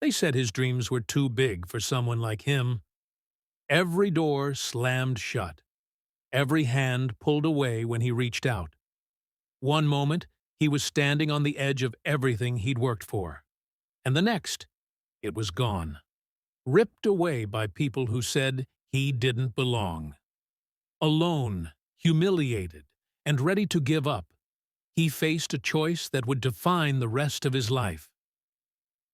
They said his dreams were too big for someone like him. Every door slammed shut. Every hand pulled away when he reached out. One moment, he was standing on the edge of everything he'd worked for. And the next, it was gone. Ripped away by people who said he didn't belong. Alone, humiliated, and ready to give up, he faced a choice that would define the rest of his life.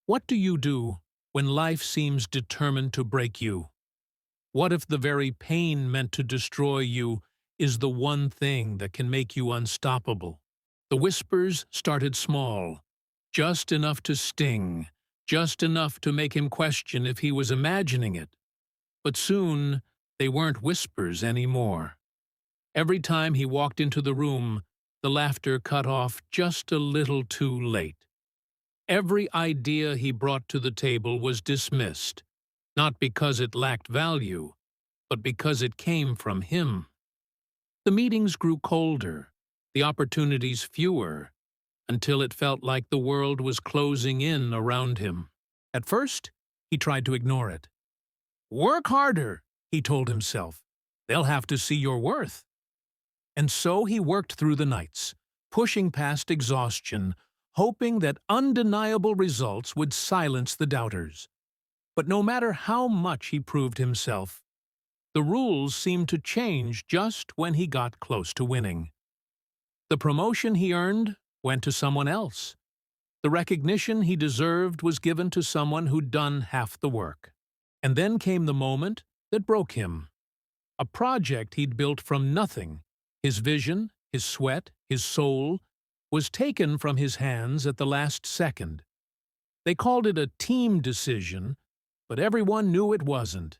What do you do when life seems determined to break you? What if the very pain meant to destroy you is the one thing that can make you unstoppable? The whispers started small, just enough to sting, just enough to make him question if he was imagining it. But soon, they weren't whispers anymore. Every time he walked into the room, the laughter cut off just a little too late. Every idea he brought to the table was dismissed, not because it lacked value, but because it came from him. The meetings grew colder, the opportunities fewer, until it felt like the world was closing in around him. At first, he tried to ignore it. "Work harder," he told himself. "They'll have to see your worth." And so he worked through the nights, pushing past exhaustion, hoping that undeniable results would silence the doubters. But no matter how much he proved himself, the rules seemed to change just when he got close to winning. The promotion he earned went to someone else. The recognition he deserved was given to someone who'd done half the work. And then came the moment that broke him. A project he'd built from nothing, his vision, his sweat, his soul, was taken from his hands at the last second. They called it a team decision, but everyone knew it wasn't.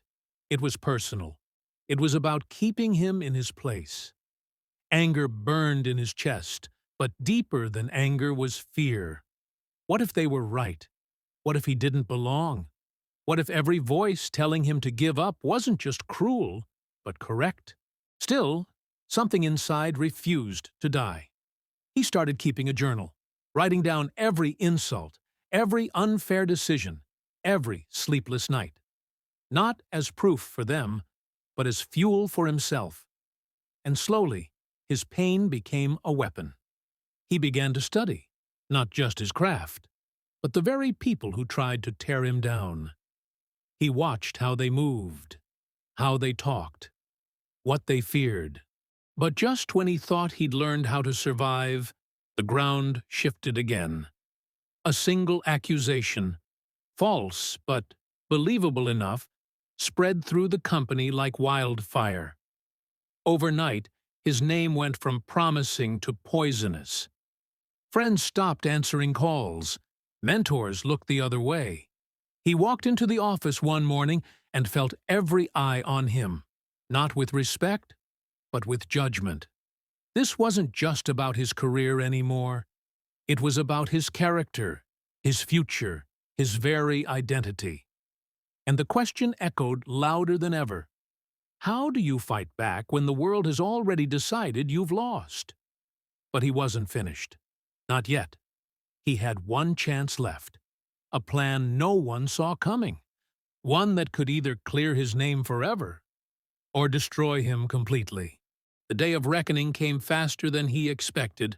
It was personal. It was about keeping him in his place. Anger burned in his chest, but deeper than anger was fear. What if they were right? What if he didn't belong? What if every voice telling him to give up wasn't just cruel, but correct? Still, something inside refused to die. He started keeping a journal, writing down every insult, every unfair decision, every sleepless night. Not as proof for them, but as fuel for himself. And slowly, his pain became a weapon. He began to study, not just his craft, but the very people who tried to tear him down. He watched how they moved, how they talked, what they feared. But just when he thought he'd learned how to survive, the ground shifted again. A single accusation, false but believable enough, spread through the company like wildfire. Overnight, his name went from promising to poisonous. Friends stopped answering calls. Mentors looked the other way. He walked into the office one morning and felt every eye on him, not with respect, but with judgment. This wasn't just about his career anymore. It was about his character, his future, his very identity. And the question echoed louder than ever. How do you fight back when the world has already decided you've lost? But he wasn't finished. Not yet. He had one chance left. A plan no one saw coming. One that could either clear his name forever or destroy him completely. The day of reckoning came faster than he expected.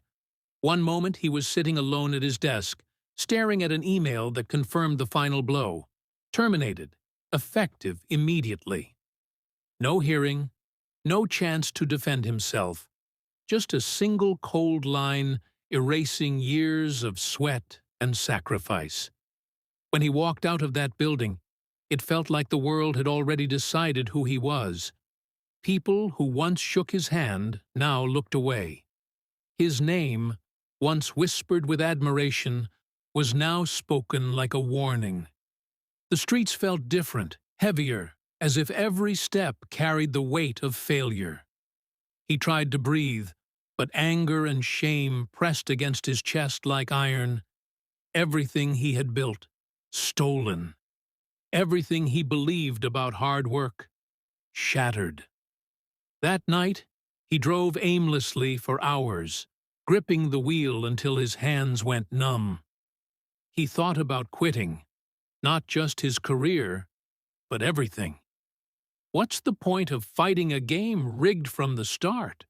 One moment he was sitting alone at his desk, staring at an email that confirmed the final blow. Terminated. Effective immediately. No hearing, no chance to defend himself. Just a single cold line erasing years of sweat and sacrifice. When he walked out of that building, it felt like the world had already decided who he was. People who once shook his hand now looked away. His name, once whispered with admiration, was now spoken like a warning. The streets felt different, heavier, as if every step carried the weight of failure. He tried to breathe, but anger and shame pressed against his chest like iron. Everything he had built, stolen. Everything he believed about hard work, shattered. That night, he drove aimlessly for hours, gripping the wheel until his hands went numb. He thought about quitting, Not just his career, but everything. What's the point of fighting a game rigged from the start?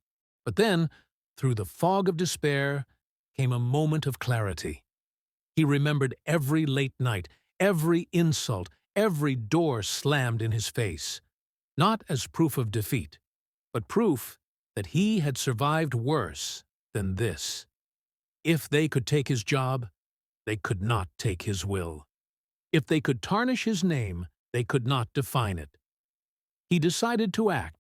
But then, through the fog of despair, came a moment of clarity. He remembered every late night, every insult, every door slammed in his face, not as proof of defeat, but proof that he had survived worse than this. If they could take his job, they could not take his will. If they could tarnish his name, they could not define it. He decided to act,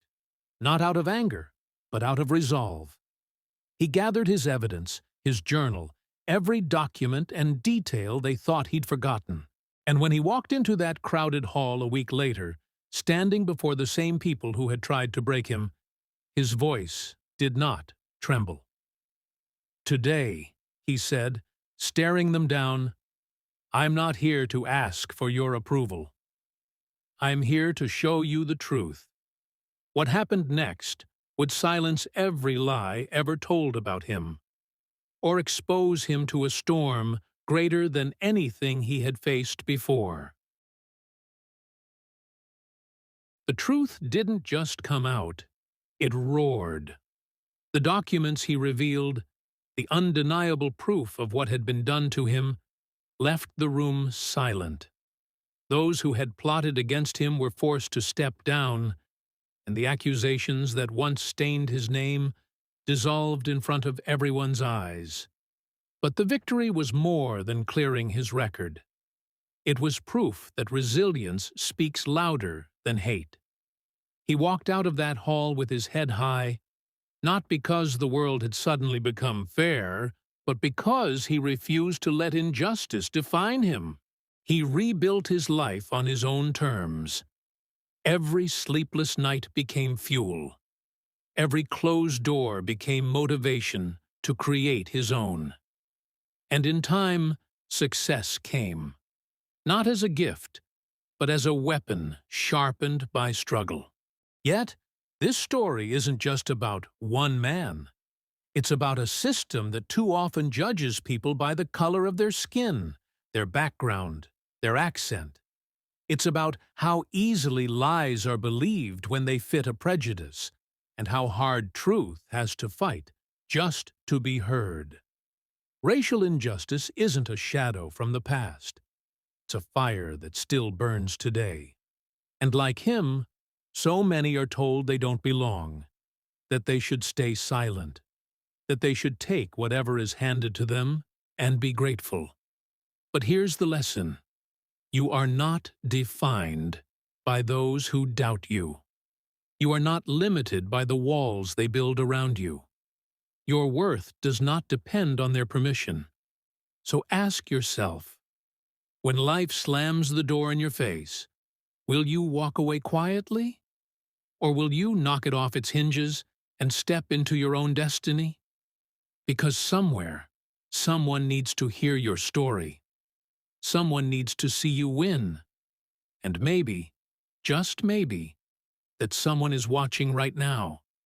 not out of anger, but out of resolve. He gathered his evidence, his journal, every document and detail they thought he'd forgotten. And when he walked into that crowded hall a week later, standing before the same people who had tried to break him, his voice did not tremble. "Today," he said, staring them down, "I'm not here to ask for your approval. I'm here to show you the truth. What happened next would silence every lie ever told about him, or expose him to a storm greater than anything he had faced before." The truth didn't just come out, it roared. The documents he revealed, the undeniable proof of what had been done to him, left the room silent. Those who had plotted against him were forced to step down, and the accusations that once stained his name dissolved in front of everyone's eyes. But the victory was more than clearing his record. It was proof that resilience speaks louder than hate. He walked out of that hall with his head high, not because the world had suddenly become fair, but because he refused to let injustice define him. He rebuilt his life on his own terms. Every sleepless night became fuel. Every closed door became motivation to create his own. And in time, success came. Not as a gift, but as a weapon sharpened by struggle. Yet, this story isn't just about one man. It's about a system that too often judges people by the color of their skin, their background, their accent. It's about how easily lies are believed when they fit a prejudice, and how hard truth has to fight just to be heard. Racial injustice isn't a shadow from the past. It's a fire that still burns today. And like him, so many are told they don't belong, that they should stay silent, that they should take whatever is handed to them and be grateful. But here's the lesson. You are not defined by those who doubt you. You are not limited by the walls they build around you. Your worth does not depend on their permission. So ask yourself, when life slams the door in your face, will you walk away quietly? Or will you knock it off its hinges and step into your own destiny? Because somewhere, someone needs to hear your story. Someone needs to see you win. And maybe, just maybe, that someone is watching right now.